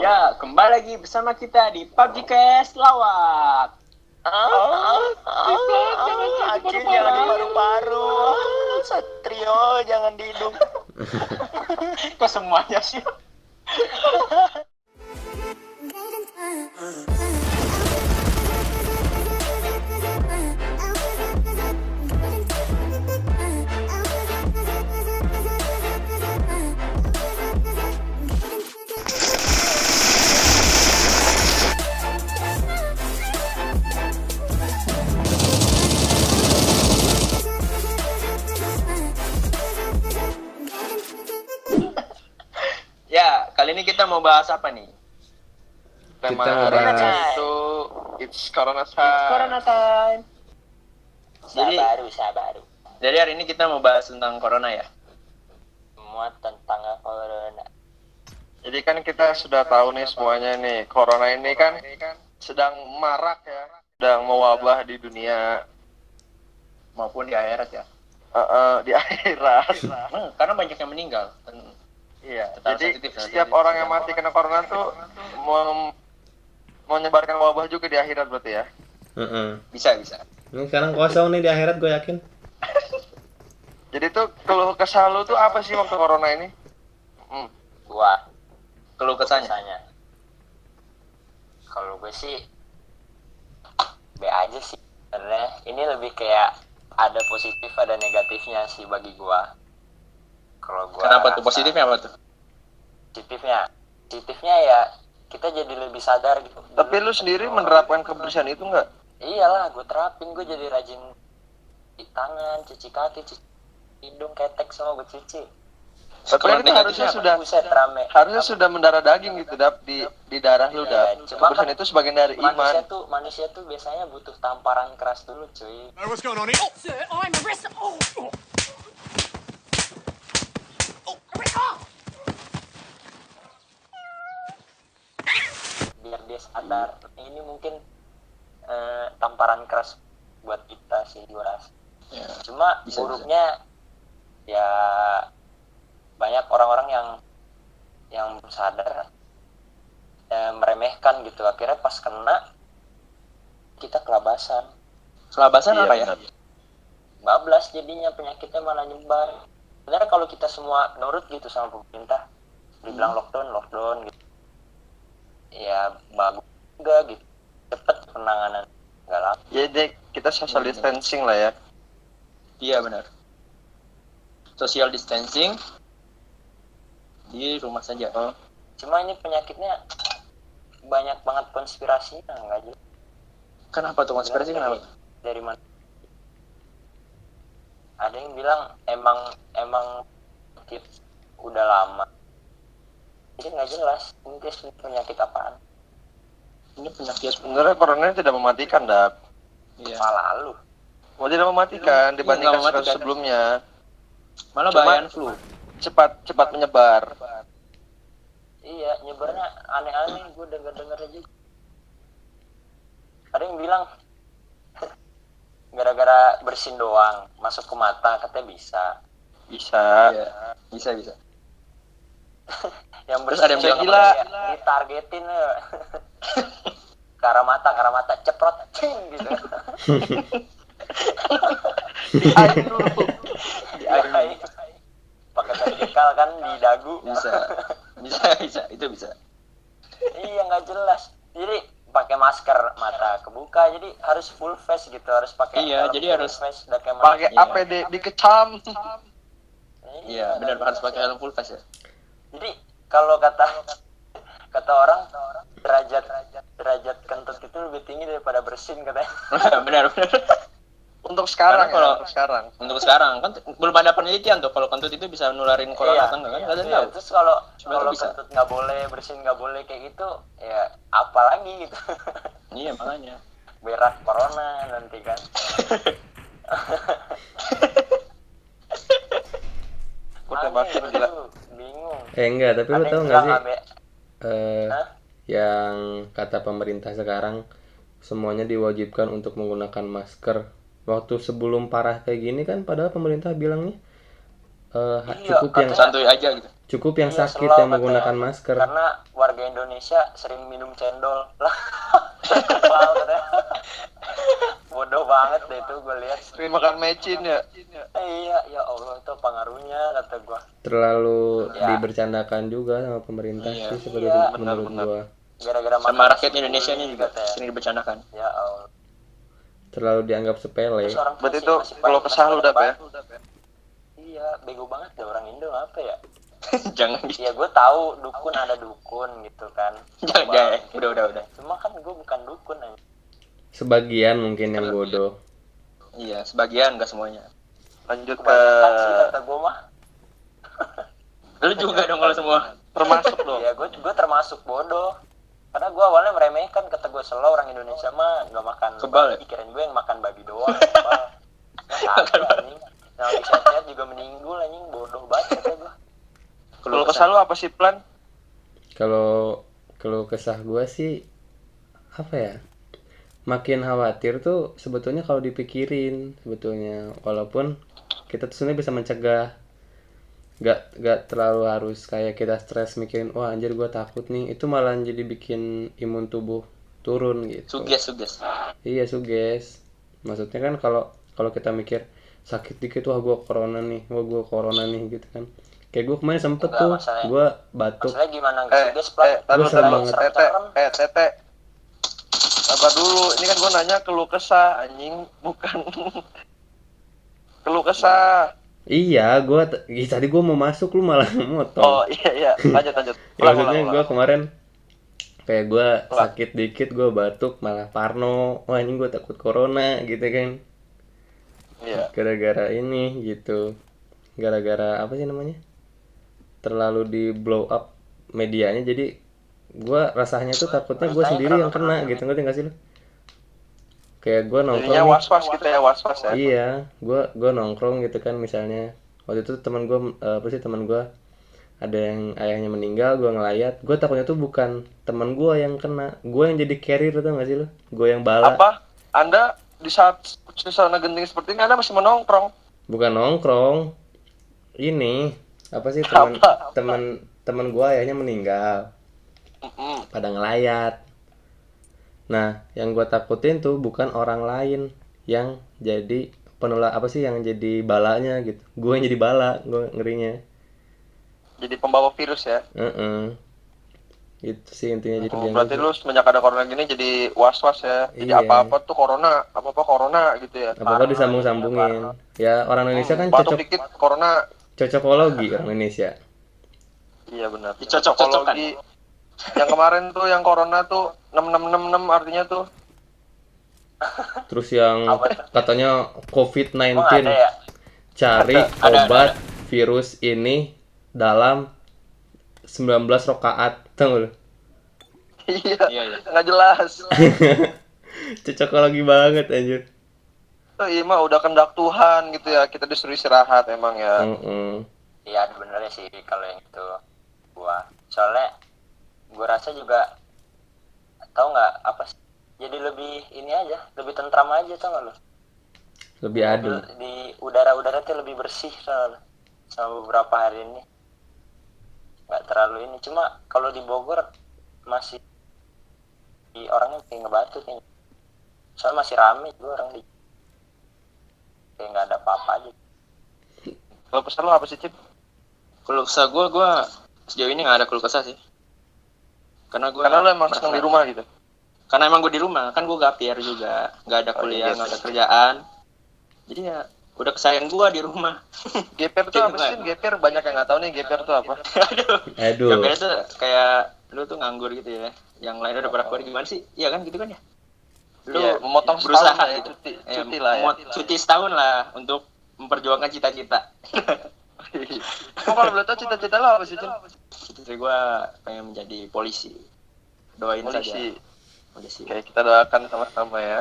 Ya, kembali lagi bersama kita di PUBG Cast Lawak. Acil jangan di paru-paru. Satrio jangan di hidung. Kok semuanya sih? Ya, kali ini kita mau bahas apa nih? Kita Tema mau hari bahas itu It's Corona Time. Corona time. Jadi Sabaru. Jadi hari ini kita mau bahas tentang corona ya. Semua tentang corona. Jadi kan kita sudah tahu nih semuanya nih, corona ini kan sedang marak ya, sedang mewabah di dunia Maupun di akhirat ya. di akhirat. Karena banyak yang meninggal. Iya. Tetap Jadi sensitif, setiap orang yang mati kena corona tuh mau menyebarkan wabah juga di akhirat berarti ya. Bisa. Ini sekarang kosong nih di akhirat, gue yakin. Jadi tuh keluh kesah lu tuh apa sih waktu corona ini? Gua Keluh kesahnya. kalau gue sih B aja sih, karena ini lebih kayak ada positif ada negatifnya sih bagi gua. Kalau gua Kenapa tuh? rasa Positifnya apa tuh? positifnya ya kita jadi lebih sadar gitu. Tapi lu sendiri menerapkan kebersihan itu enggak? Iyalah, gue terapin, gue jadi rajin cuci tangan, cuci kaki, cuci hidung, ketek semua gue cuci. Tapi Kalau kan itu harusnya negatifnya apa? sudah Buset, rame. harusnya sudah mendarah daging gitu di darah lu Iya, Dap. cuma Kebersihan kan itu sebagian dari iman. manusia tuh biasanya butuh tamparan keras dulu, cuy. What's going on here? Oh, sir, I'm arrested. Biar dia sadar. Ini mungkin tamparan keras buat kita sih, gue rasa. Ya. Cuma Bisa. buruknya ya banyak orang-orang yang sadar meremehkan gitu, akhirnya pas kena kita kelabasan, Kelabasan Iya, apa ya? benar. bablas jadinya, penyakitnya malah nyebar. Sebenarnya kalau kita semua nurut gitu sama pemerintah, dibilang lockdown gitu, ya bagus juga gitu, cepet penanganan, nggak lama. Jadi kita social distancing lah ya. Iya benar. Social distancing di rumah saja. Cuma ini penyakitnya banyak banget konspirasinya, nggak jelas Kenapa tuh konspirasi? Kenapa? dari mana. Ada yang bilang emang udah lama, jadi nggak jelas ini penyakit apaan. Ini penyakit. Sebenarnya corona ini tidak mematikan, Dap. Iya. Malah lu Mau tidak mematikan Iya, dibandingkan nggak mematikan. kasus sebelumnya. Malah Cuma- bayan flu. Cepat menyebar. iya nyebarnya aneh-aneh, gue denger aja. Ada yang bilang gara-gara bersin doang masuk ke mata, katanya bisa. Bisa. Iya. Bisa. Yang Terus ada yang bilang gila. ditargetin ya. ke arah mata ceprot cing gitu. Di air dulu. Di air. Pakai vertikal kan di dagu. Bisa. Itu bisa. Iya, nggak jelas. Jadi pakai masker, mata kebuka, jadi harus full face gitu, harus pakai Iya, helm jadi full harus face, pakai Pakai Iya. APD dikecam. Iya, benar harus pakai helm full face ya. Jadi kalau kata orang derajat kentut itu lebih tinggi daripada bersin katanya. benar. Untuk sekarang Karena kalau- ya, untuk sekarang. Untuk sekarang kan belum ada penelitian tuh kalau kentut itu bisa nularin corona atau enggak kan? Nggak ada yang Iya. tahu. Terus kalau Cuma itu bisa. kentut nggak boleh, bersin nggak boleh kayak gitu, ya apa lagi gitu. Iya makanya. Berak corona nanti kan. Udah Aneh makin gila. tuh, bingung. Enggak, tapi lu Ada tahu yang nggak sih bilang Hah? yang kata pemerintah sekarang semuanya diwajibkan untuk menggunakan masker. Waktu sebelum parah kayak gini kan, padahal pemerintah bilangnya Iya, cukup yang katanya- Santuy aja gitu. cukup yang Iya, sakit slow yang menggunakan katanya. masker. Karena warga warga Indonesia sering minum cendol lah. Kepal katanya. Bodoh banget deh itu gue lihat. Sering makan mecin ya. Iya, ya Allah itu pengaruhnya kata gue. Terlalu Ya. dibercandakan juga sama pemerintah Iya. sih seperti Iya. menurut Benar-benar. gua. Gara-gara Sama makan rakyat nasi Indonesia nya kuning, juga katanya. sering dibercandakan. Ya Allah. Terlalu dianggap sepele. Terus orang Berarti masih- itu masih kalau pada- kesah lu masih Dap pada ya. batu. Iya, bego banget deh orang Indo apa ya? Jangan gitu. Ya gue tahu dukun ada dukun gitu kan. Jangan. Udah. Cuma kan gue bukan dukun aja. Sebagian mungkin yang bodoh. Iya, sebagian enggak semuanya. Lanjut ke Kebanyakan sih kata gue mah. Lu juga dong kalau semua. termasuk dong. Iya, gue termasuk bodoh. Karena gue awalnya meremehkan, kata gue selalu orang Indonesia mah nggak makan Kebal ya? babi, kirain gue yang makan babi doang. Kebal. Nggak kagak, anjing. Yang lagi sehat-sehat juga meninggal anjing, bodoh banget kata gue. Kalau kesah lu apa sih Plan? Kalau kesah gua sih apa ya? Makin khawatir tuh sebetulnya kalau dipikirin sebetulnya, walaupun kita tuh sebenarnya bisa mencegah. Gak terlalu harus kayak kita stres mikirin wah anjir gua takut nih, itu malah jadi bikin imun tubuh turun gitu. Suges. Iya suges. Maksudnya kan kalau kita mikir sakit dikit wah gua corona nih gitu kan. Kayak gue kemarin sempet Enggak, tuh, masalahnya- gue batuk. Maksudnya gimana nggak suges plat? Gua Taruh, serem taruh. banget. Tete. Sabar dulu, ini kan gue nanya keluh kesah, anjing, bukan keluh kesah. Iya, tadi gue mau masuk lu malah motong. Oh iya, lanjut. Ya, maksudnya gue kemarin kayak gue Ulang. sakit dikit, gue batuk malah parno. Wah anjing gue takut corona gitu kan. Iya. Gara-gara ini gitu. Gara-gara apa sih namanya? Terlalu di blow up medianya, jadi gue rasanya tuh takutnya gue sendiri yang kena gitu, ngerti gak sih lu? Kayak gue nongkrong Jadinya nih. was-was gitu ya, was-was ya. Iya, gue nongkrong gitu kan misalnya. Waktu itu teman gue ada yang ayahnya meninggal, gue ngelayat. Gue takutnya tuh bukan teman gue yang kena, gue yang jadi carrier, tau gak sih lu? Gue yang bala. Apa? Anda di saat suasana genting seperti ini Anda masih menongkrong? Bukan nongkrong. Ini apa sih teman gue ayahnya meninggal. Pada ngelayat. Nah, yang gue takutin tuh bukan orang lain yang jadi penular, apa sih yang jadi balanya gitu. Gue yang jadi bala, gue ngerinya. Jadi pembawa virus ya. Itu sih intinya jadi Berarti lu semenjak ada corona gini jadi was-was ya. Jadi Iya. apa-apa tuh corona gitu ya. apa-apa disambung-sambungin. Ya orang Indonesia kan Batuk dikit corona. cocokologi orang Indonesia. Iya benar. Dicocok-cocokan. Psikologi. Yang kemarin tuh yang corona tuh 6666 artinya tuh. Terus yang Apa tuh? katanya COVID-19 Emang ada ya? cari Ada. obat virus ini dalam 19 rakaat, tau gak lu? Iya. Nggak jelas. Cocokologi banget anjir. Oh, iya mah udah kehendak Tuhan gitu ya. Kita disuruh istirahat emang ya. Iya ada benernya sih kalau yang itu gua. Soalnya gua rasa juga tahu nggak apa sih? Jadi lebih ini aja, lebih tentram aja tau nggak lo? Lebih adem. Di udara tuh lebih bersih soalnya sama beberapa hari ini. Nggak terlalu ini. Cuma kalau di Bogor masih di orangnya kayak ngebatuk kayaknya. Soalnya masih rame juga orang di kayak nggak ada apa-apa aja. Kalau pesan lu apa sih, Cip? Keluh kesah gue sejauh ini nggak ada keluh kesah sih. Karena Karena lu emang seneng di rumah gitu. Karena emang gue di rumah, kan gue gapir juga, nggak ada kuliah, nggak ada kerjaan. Jadi ya udah kesayang gue di rumah. GPR tuh apa sih? GPR banyak yang nggak tahu nih GPR tuh apa. Aduh. Gapir itu kayak lu tuh nganggur gitu ya. Yang lain udah pada keluar gimana sih? Iya kan gitu kan ya? Lu Iya, memotong berusaha setahun ya, gitu. cuti lah ya. Cuti setahun lah untuk memperjuangkan cita-cita. Kok kalau boleh tahu cita-cita lo apa sih, Cip? Cita-cita gue pengen menjadi polisi. Doain saja. Polisi. Oke, kita doakan sama-sama ya.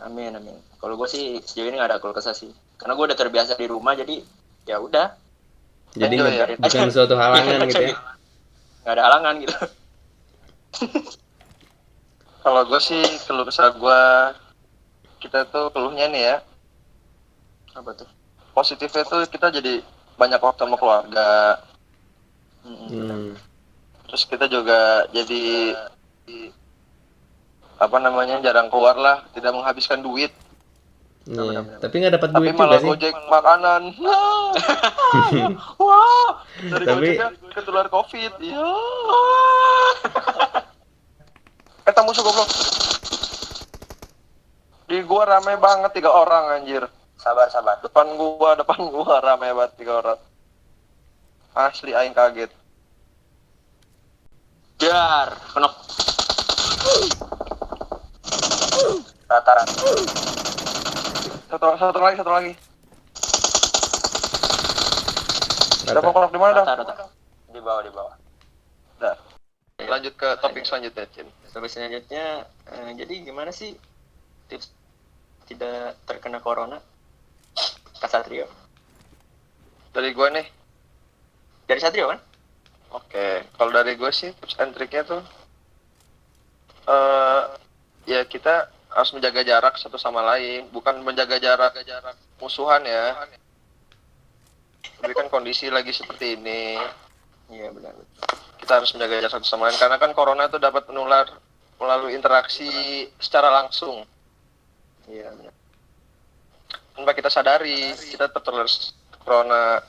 Amin. Kalau gue sih sejauh ini nggak ada keluh kesah sih. Karena gue udah terbiasa di rumah, jadi ya udah. Jadi Enjoy ya. bukan suatu halangan gitu ya. Nggak ada halangan gitu. Kalau gue sih keluh kesah gue, kita tuh keluhnya nih ya. Apa tuh? Positifnya tuh kita jadi banyak waktu sama keluarga. Terus kita juga jadi apa namanya jarang keluar lah, tidak menghabiskan duit. Iya. Tapi nggak dapat Tapi duit juga malah sih. gojek makanan. Wah, dari Tapi- gojeknya ketular covid. Ya. Musuh goblok. Di gua rame banget 3 orang anjir. Sabar. Depan gua rame banget 3 orang. Asli aing kaget. Jar, kenok. Rata-rata. Satu lagi. Rata. Dapat kolok di mana dah? Rata. Di bawah. Dah. Lanjut ke topik selanjutnya, Cin. Sampai selanjutnya, jadi gimana sih tips tidak terkena corona? Kak Satrio. Dari gua nih. Dari Satrio kan? Oke, kalau dari gue sih tips and triknya tuh ya kita harus menjaga jarak satu sama lain, bukan menjaga jarak musuhan ya. Tapi kan kondisi lagi seperti ini, Iya benar. kita harus menjaga jarak satu sama lain karena kan corona itu dapat menular melalui interaksi secara langsung. Iya benar. Tanpa kita sadari, kita tertular corona.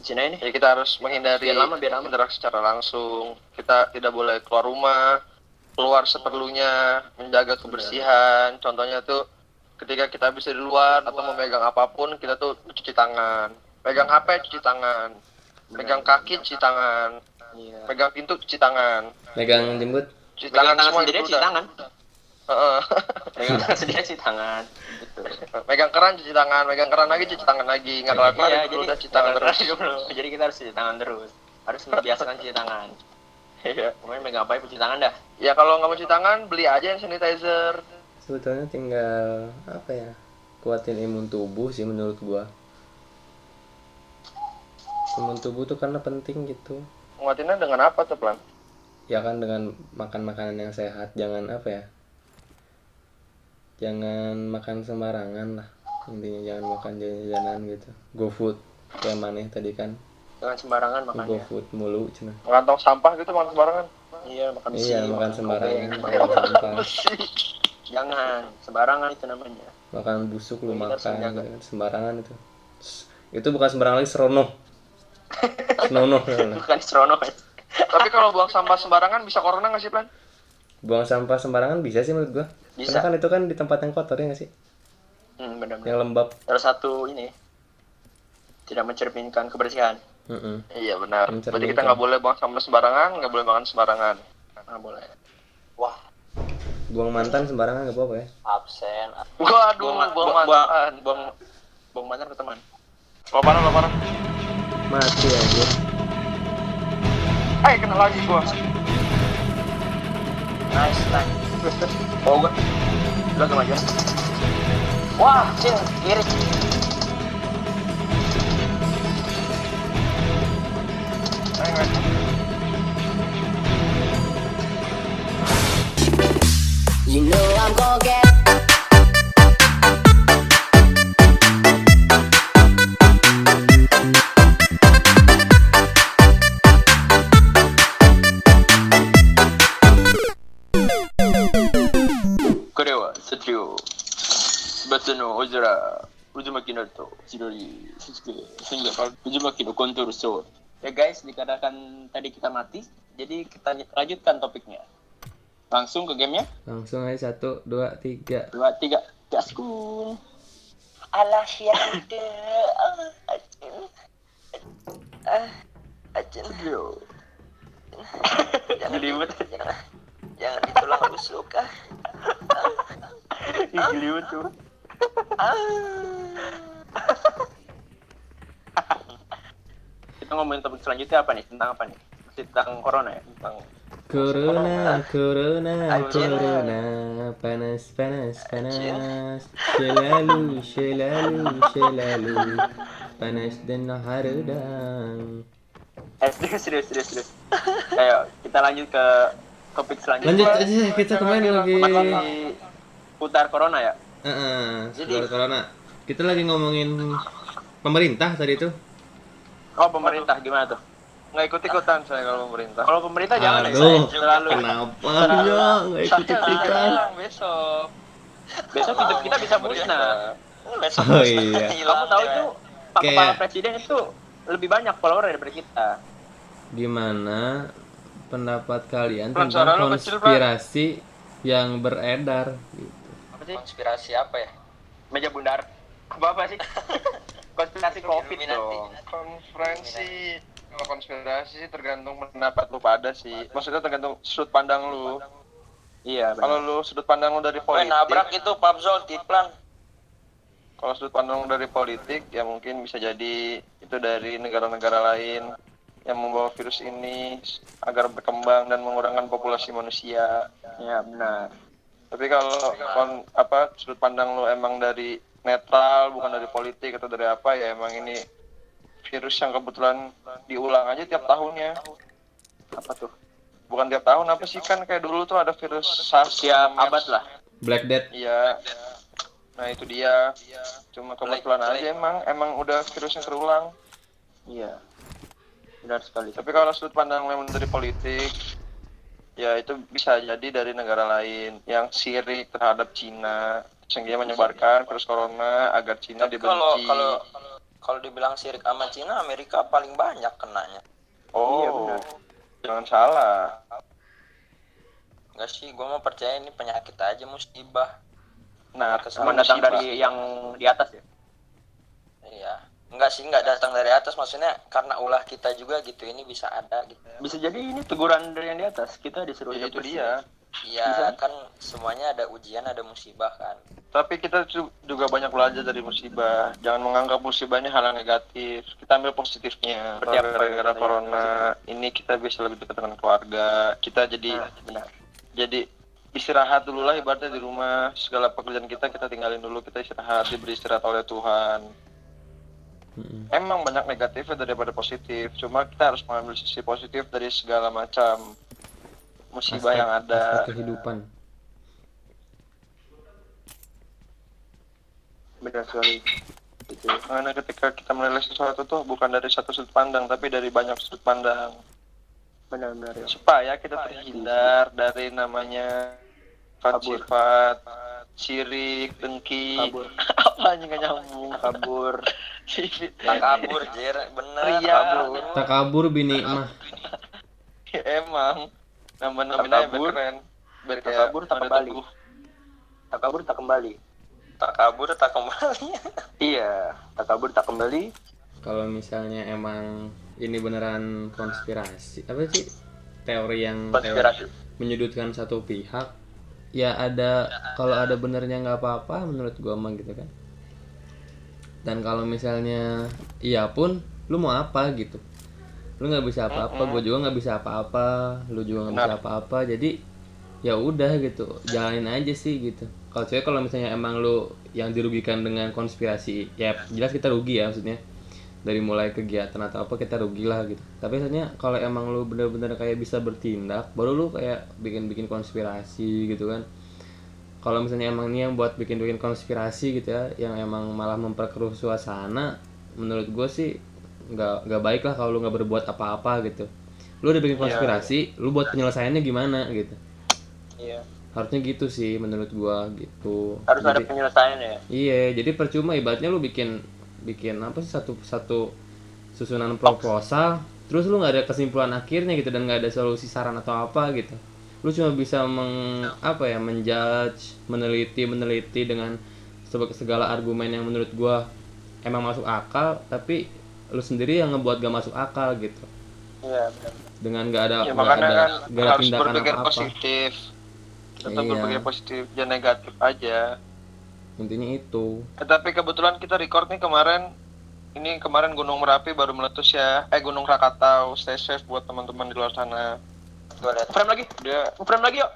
Cina ini. Ya kita harus menghindari Biar lama. interaksi secara langsung. Kita tidak boleh keluar rumah, keluar seperlunya, menjaga kebersihan. Contohnya tuh ketika kita bisa di luar atau memegang apapun, kita tuh cuci tangan. Pegang HP cuci tangan. Pegang kaki cuci tangan. Iya. Pegang pintu cuci tangan. Megang jembut. Cuci Pegang tangan semua sendiri itu cuci udah. tangan. Heeh. Pegang tangan sendiri cuci tangan. Betul. Megang keran cuci tangan, megang keran lagi cuci tangan lagi. Nggak kelar-kelar Iya, dulu udah cuci tangan terus. Jadi kita harus cuci tangan terus. Harus membiasakan cuci tangan. Iya. Pokoknya megang apa cuci tangan dah. Ya kalau nggak mau cuci tangan, beli aja yang sanitizer. Sebetulnya tinggal apa ya? Kuatin imun tubuh sih menurut gua. Imun tubuh tuh karena penting gitu. Nguatinnya dengan apa tuh, Plan? Ya kan dengan makan makanan yang sehat, jangan apa ya? Jangan makan sembarangan lah. Intinya jangan makan jajanan gitu. Go food kayak maneh tadi kan. Jangan sembarangan Go makannya. food mulu cina. Ngantong sampah gitu makan sembarangan. Iya, makan besi. Iya, makan sembarangan, kobeng. makan sampah. Jangan sembarangan itu namanya. Makan busuk lu Kita harus makan menjaga. gitu kan. Sembarangan itu. Itu bukan sembarangan lagi, serono. Senonoh. Bukan serono. Tapi kalau buang sampah sembarangan bisa corona nggak sih, Plan? Buang sampah sembarangan bisa sih menurut gua. Bisa. Karena kan itu kan di tempat yang kotor ya nggak sih? Benar-benar. Yang lembab. Terus satu ini tidak mencerminkan kebersihan. Heeh. Iya benar. Mencerminkan. Berarti kita nggak boleh buang sampah sembarangan, nggak boleh makan sembarangan. Nggak boleh. Wah, Buang mantan sembarangan nggak apa-apa ya. absen. Waduh, buang mantan. Buang mantan ke teman. Lo parah. Mati aja. Kena lagi gua. Nice. Oh gua. Udah kemajuan. Wah, Cin, kiri. You know I'm gonna get. Korewa, Satrio. Tsubasa no Ozora, Uzumaki Naruto, Chidori, Sasuke, hingga Uzumaki no Contour Sword. Ya guys, dikarenakan tadi kita mati, jadi kita lanjutkan topiknya. Langsung ke gamenya. Langsung aja 1, 2, 3. 2, 3, gaskun. Alah syahida. Acin. Acin. Satrio. Jangan Geliwet. Jangan ditulang rusuk. Geliwet tuh. Kita ngomongin topik selanjutnya apa nih? Tentang apa nih? Masih tentang corona ya? Tentang Corona, Anjir. corona, panas, selalu, panas dan hardang. Serius. Ayo, kita lanjut ke topik selanjutnya. Lanjut aja, kita kemarin lagi. Putar corona ya? Seputar corona. Kita lagi ngomongin pemerintah tadi itu. Oh, pemerintah gimana tuh? nggak ikut-ikutan saya kalau pemerintah. Kalau pemerintah jangan Aduh, terlalu kenapa ya nggak ikut-ikutan? Besok. besok hidup kita bisa musnah. Besok Oh musnah, iya. hilang Kamu tahu dia. itu Pak Kayak- Kepala Presiden itu lebih banyak follower daripada kita. Gimana pendapat kalian Pran, suara tentang lu kecil, Pran. konspirasi yang beredar gitu? Apa sih? Konspirasi apa ya? Meja bundar. Apa sih? Konspirasi Covid Illuminati. dong. Konferensi kalau konspirasi sih tergantung pendapat lu pada sih. Maksudnya tergantung sudut pandang lu. Iya, Kalau benar. lu sudut pandang lu dari Woi, politik, nabrak itu Pabzol Tiplan. kalau sudut pandang lu dari politik ya mungkin bisa jadi itu dari negara-negara lain yang membawa virus ini agar berkembang dan mengurangkan populasi manusia. Ya, benar. Tapi kalau sudut pandang lu emang dari netral, bukan dari politik atau dari apa, ya emang ini virus yang kebetulan diulang aja tiap tahunnya. Apa tuh? Bukan tiap tahun, apa sih, kan kayak dulu tuh ada virus SARS Tiap MERS. abad lah. Black Death. Iya. Nah itu dia. Cuma kebetulan aja emang udah virusnya terulang. Iya. Benar sekali. Tapi kalau sudut pandang memang dari politik, ya itu bisa jadi dari negara lain yang sirik terhadap Cina, sehingga menyebarkan virus corona agar Cina Tapi kalau dibenci. kalau dibilang sirik sama Cina, Amerika paling banyak kenanya. Oh, Iya, benar. jangan salah. Enggak sih, gua mau percaya ini penyakit aja, musibah. Nah, Cuma datang dari yang di atas ya. Iya. Enggak sih, enggak datang dari atas, maksudnya karena ulah kita juga gitu, ini bisa ada gitu. Bisa jadi ini teguran dari yang di atas. Kita disuruh ya, hidup itu bersih. dia. Iya, kan semuanya ada ujian, ada musibah kan. Tapi kita juga banyak belajar dari musibah. Jangan menganggap musibah ini hal yang negatif. Kita ambil positifnya. Seperti apa? Gara-gara corona ini kita bisa lebih dekat dengan keluarga. Kita jadi Benar. jadi istirahat dulu lah ibaratnya di rumah. Segala pekerjaan kita tinggalin dulu, kita istirahat, diberi istirahat oleh Tuhan. Emang banyak negatifnya daripada positif, cuma kita harus mengambil sisi positif dari segala macam musibah yang ada. aspek kehidupan. Benar sekali. Itu. Karena ketika kita menilai sesuatu tuh bukan dari satu sudut pandang, tapi dari banyak sudut pandang. Benar-benar ya. Supaya kita terhindar dari namanya sifat, sirik, dengki. Kabur. Apa aja nggak nyambung. Kabur. Tak kabur, Jer, bener. Iya. Kabur. Tak kabur bini mah. Ya, emang nama-namanya Takabur. keren. Biar kayak Takabur, tak ada kembali. teguh. Tak kabur tak kembali. Tak kabur, tak kembali. Iya, tak kabur tak kembali. Kalau misalnya emang ini beneran konspirasi, apa sih teori yang Konspirasi. menyudutkan satu pihak, ya ada, kalau ada benernya nggak apa-apa menurut gua mah gitu kan. Dan kalau misalnya iya pun, lu mau apa gitu, lu nggak bisa apa-apa, gua juga nggak bisa apa-apa, lu juga nggak bisa Benar. apa-apa, jadi ya udah gitu, jalanin aja sih gitu. Kalau misalnya emang lu yang dirugikan dengan konspirasi, ya jelas kita rugi ya, maksudnya dari mulai kegiatan atau apa kita rugi lah gitu. Tapi misalnya kalau emang lu bener-bener kayak bisa bertindak, baru lu kayak bikin konspirasi gitu kan. Kalau misalnya emang ini yang buat bikin konspirasi gitu ya, yang emang malah memperkeruh suasana, menurut gue sih nggak baik lah kalau lu nggak berbuat apa-apa gitu. Lu udah bikin konspirasi, lu buat penyelesaiannya gimana gitu. Iya. Harusnya gitu sih menurut gua gitu. Harus ada Jadi- penyelesaiannya ya. Iya, jadi percuma ibaratnya lu bikin apa sih satu susunan proposal, terus lu nggak ada kesimpulan akhirnya gitu dan nggak ada solusi saran atau apa gitu. Lu cuma bisa menjudge, meneliti dengan segala argumen yang menurut gua emang masuk akal, tapi lu sendiri yang ngebuat gak masuk akal gitu. Iya, benar. Dengan nggak ada Ya nggak makanya ada kan nggak ada harus tindakan berpikir apa-apa. positif. Tetap Iya. berpikir positif, jangan negatif aja. Intinya itu. Tapi kebetulan kita record nih kemarin Gunung Merapi baru meletus ya. Gunung Krakatau. Stay safe buat teman-teman di luar sana. Gue liat. Frame lagi. Dia Frame lagi yuk.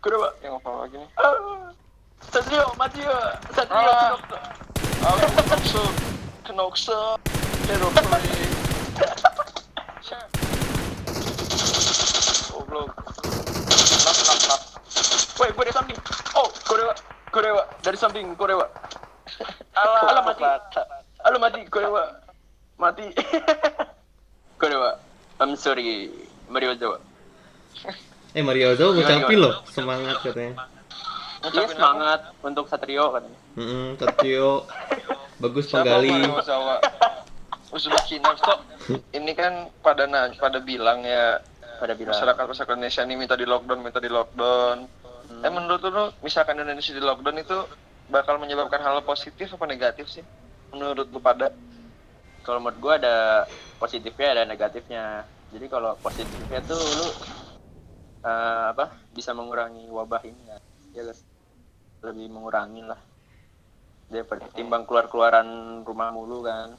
Kedua. yang ngomong lagi nih. Satrio, mati ya. Satrio. Ah. Kenokso. Hero play. Goblok. Knock. Woi, gue dari samping. Oh, Korewa. Dari samping, Korewa. Alah, mati. Alah, mati, Korewa. Mati. Korewa. I'm sorry. Mario Ozawa. Mario Ozawa ngucapin loh semangat katanya. Iya semangat untuk Satrio kan. Satrio bagus Siapa penggali. Mario Ozawa? Uzbeki Nafto. Ini kan pada bilang ya, Pada bilang. masyarakat Indonesia ini minta di lockdown. Menurut lu misalkan Indonesia di lockdown itu bakal menyebabkan hal positif apa negatif sih? Menurut lu pada? Kalau menurut gua ada positifnya ada negatifnya. Jadi kalau positifnya tuh lu bisa mengurangi wabah ini ya guys. Lebih mengurangi lah. Daripada timbang keluaran rumah mulu kan.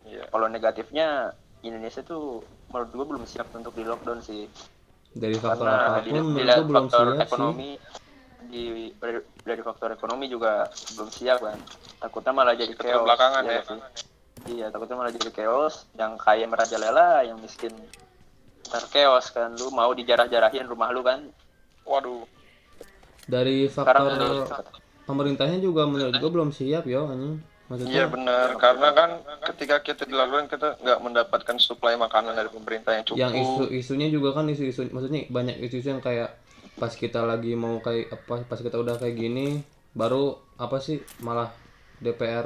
Iya. Kalau negatifnya Indonesia tuh menurut gua belum siap untuk di lockdown sih. Dari faktor Karena apapun menurut dilihat gua belum faktor siap ekonomi dari faktor ekonomi juga belum siap kan. Takutnya malah jadi chaos. Keterbelakangan ya. Sih. Iya, takutnya malah jadi chaos. Yang kaya merajalela, yang miskin chaos kan. Lu mau dijarah-jarahin rumah lu kan. Waduh. Dari Sekarang faktor pemerintahnya juga menurut gua belum siap ya anjing. Maksudnya Iya benar, karena kan ketika kita di lockdown kita nggak mendapatkan suplai makanan dari pemerintah yang cukup. yang isunya juga kan isu-isu, maksudnya banyak isu yang kayak pas kita lagi mau kayak apa, pas kita udah kayak gini baru apa sih malah DPR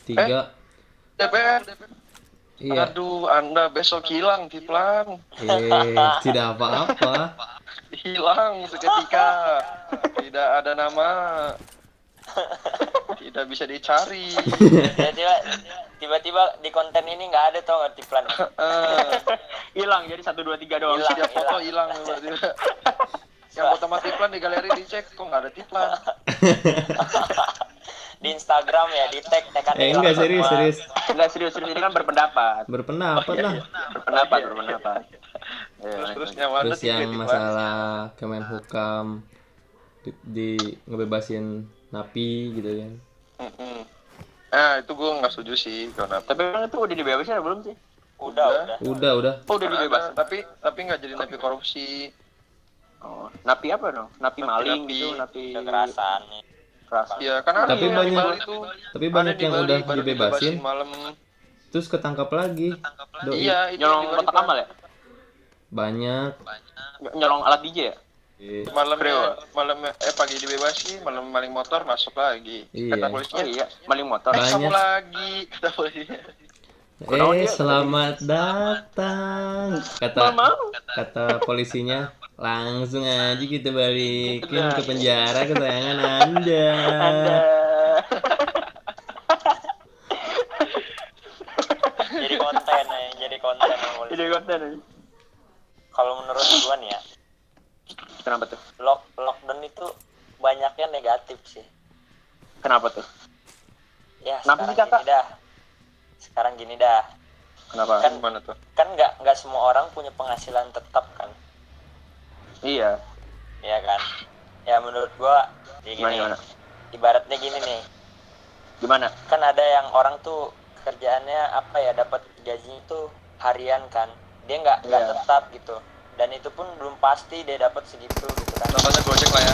3 DPR. iya Aduh, Anda besok hilang Kiplan. tidak apa-apa. Hilang seketika. Tidak ada nama. Tidak bisa dicari. Tiba-tiba di konten ini nggak ada tau nggak Tiplan. Hilang jadi 1 2 3 doang. Hilang. Setiap foto hilang tiba-tiba. Yang foto sama Tiplan di galeri dicek kok nggak ada Tiplan. Di Instagram ya, di tag-tagan. Enggak serius Enggak serius ini kan berpendapat. lah. Berpendapat. Terus nyaman Terus yang masalah Kemenhukam di ngebebasin napi gitu kan. Nah itu gue nggak setuju sih karena Tapi emang itu udah dibebasin belum sih? Udah. Udah. Oh, udah dibebasin. tapi nggak jadi napi korupsi. Oh, napi apa dong? Napi maling gitu, napi Kekerasan. keras. Iya, karena Tapi ada yang di banyak- Bali tuh. tapi Ada banyak di yang Bali, udah baru dibebasin malam. terus ketangkap lagi. Doi. Iya, itu Nyolong di Bali, kotak Pak. amal ya? Banyak. Nyolong alat DJ ya? Malamnya pagi dibebasin, malam maling motor masuk lagi. Iya. Kata Oh polisinya, iya, maling motor. Banyak. kamu lagi, kata polisinya. Selamat datang. Kata polisinya, langsung aja kita balikin ke penjara keterangan Anda. Jadi konten ya, jadi konten. Jadi konten aja. Kalau menurut gua nih ya, Kenapa tuh? lockdown itu banyaknya negatif sih. Kenapa tuh? Ya Kenapa sih, sekarang Kakak? gini dah. Sekarang gini dah. Kenapa? Kan Gimana tuh? kan nggak semua orang punya penghasilan tetap kan, Iya. ya kan? Ya menurut gua ya gini. Gimana? Ibaratnya gini nih, Gimana? kan ada yang orang tuh kerjaannya apa ya, dapat gajinya tuh harian kan, dia nggak Iya. tetap gitu, dan itu pun belum pasti dia dapat segitu gitu kan. Contohnya Gojek lah ya.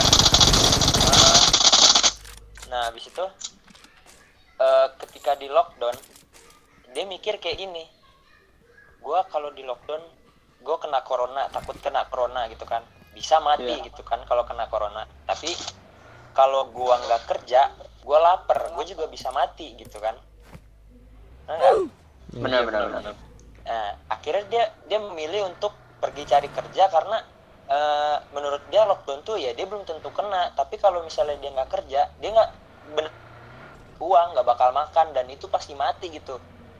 Nah habis itu ketika di lockdown dia mikir kayak gini, gua kalau di lockdown gua takut kena corona gitu kan, bisa mati Iya. gitu kan kalau kena corona. Tapi kalau gua nggak kerja, gua lapar, gua juga bisa mati gitu kan. Nah, nggak? Benar. Nah, akhirnya dia memilih untuk pergi cari kerja karena menurut dia lockdown tuh ya dia belum tentu kena, tapi kalau misalnya dia nggak kerja, dia nggak uang, nggak bakal makan, dan itu pasti mati gitu.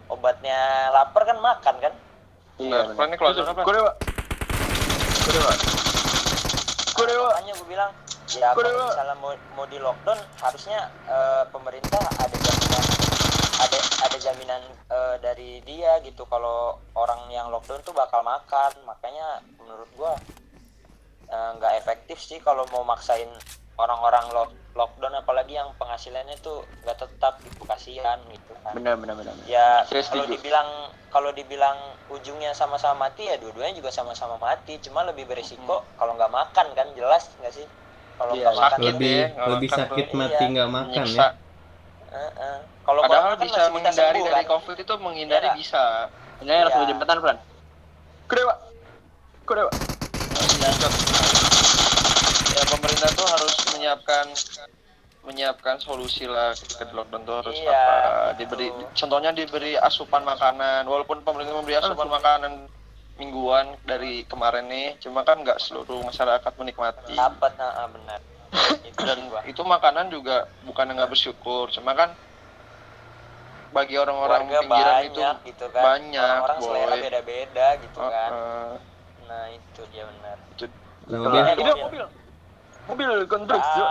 Obatnya lapar kan makan kan. Iya. Nah, ini keluar apa? Korewa. Makanya gue bilang ya kalau misalnya mau di lockdown harusnya pemerintah ada jaminan dari dia gitu kalau orang yang lockdown tuh bakal makan. Makanya menurut gua nggak efektif sih kalau mau maksain orang-orang lockdown, apalagi yang penghasilannya tuh nggak tetap gitu, kasihan gitu kan. Benar. Ya Saya kalau setuju. dibilang ujungnya sama-sama mati, ya dua-duanya juga sama-sama mati, cuma lebih berisiko kalau nggak makan kan, jelas nggak sih? Kalau Iya, nggak makan lebih makan sakit tuh. mati Iya. nggak makan Nyiksa. ya. Kalau Padahal corona kan bisa masih menghindari sembuh, dari kan? COVID itu menghindari Iya. bisa. Ini langsung jembatan pelan. Kudewa. Ya pemerintah tuh harus menyiapkan solusi lah ketika di lockdown tuh harus contohnya diberi asupan makanan, walaupun pemerintah memberi asupan makanan mingguan dari kemarin nih, cuma kan nggak seluruh masyarakat menikmati. Dapat, benar. Dan itu makanan juga bukan nggak bersyukur, cuma kan bagi orang-orang Keluarga pinggiran banyak, itu gitu kan. banyak, Orang selera boy. beda-beda gitu kan. Nah itu dia benar. Ini mobil konstruksi.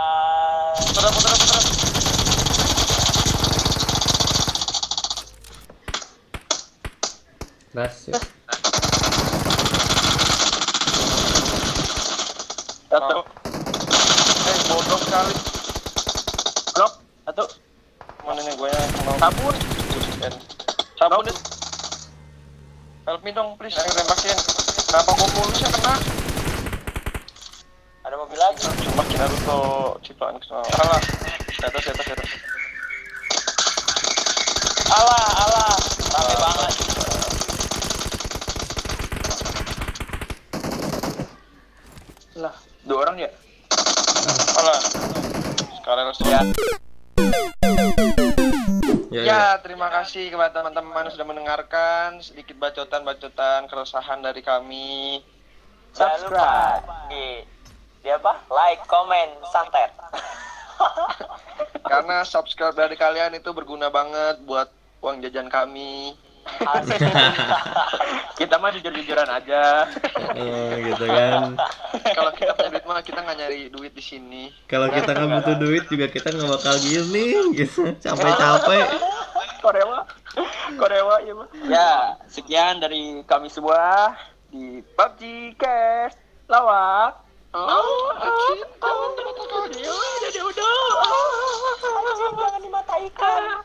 Putar. Gas ya. Satu. Bodoh sekali. Blok. Satu. Mana nih gue yang mau Sabun. sabun deh. Help me dong please, yang tembakin. Kenapa gue mulusnya kena? Ada mobil lagi. Semakin Naruto ciptaan kesana. Salah. Di atas. Alah. Rame banget. Lah, 2 orang ya? Alah. Sekarang harus Ya. Ya, terima kasih kepada teman-teman yang sudah mendengarkan sedikit bacotan-bacotan keresahan dari kami. Jangan lupa di apa? Like, comment, santet. Karena subscribe dari kalian itu berguna banget buat uang jajan kami. Asik. Kita mah jujur-jujuran aja. Gitu kan. Kalau kita punya duit mah kita nggak nyari duit di sini. Kalau kita nggak butuh duit juga kita nggak bakal gini gitu. Capek-capek. Korewa ya mah. Ya, sekian dari kami semua di PUBG Cash Lawak. Jangan dimata ikan.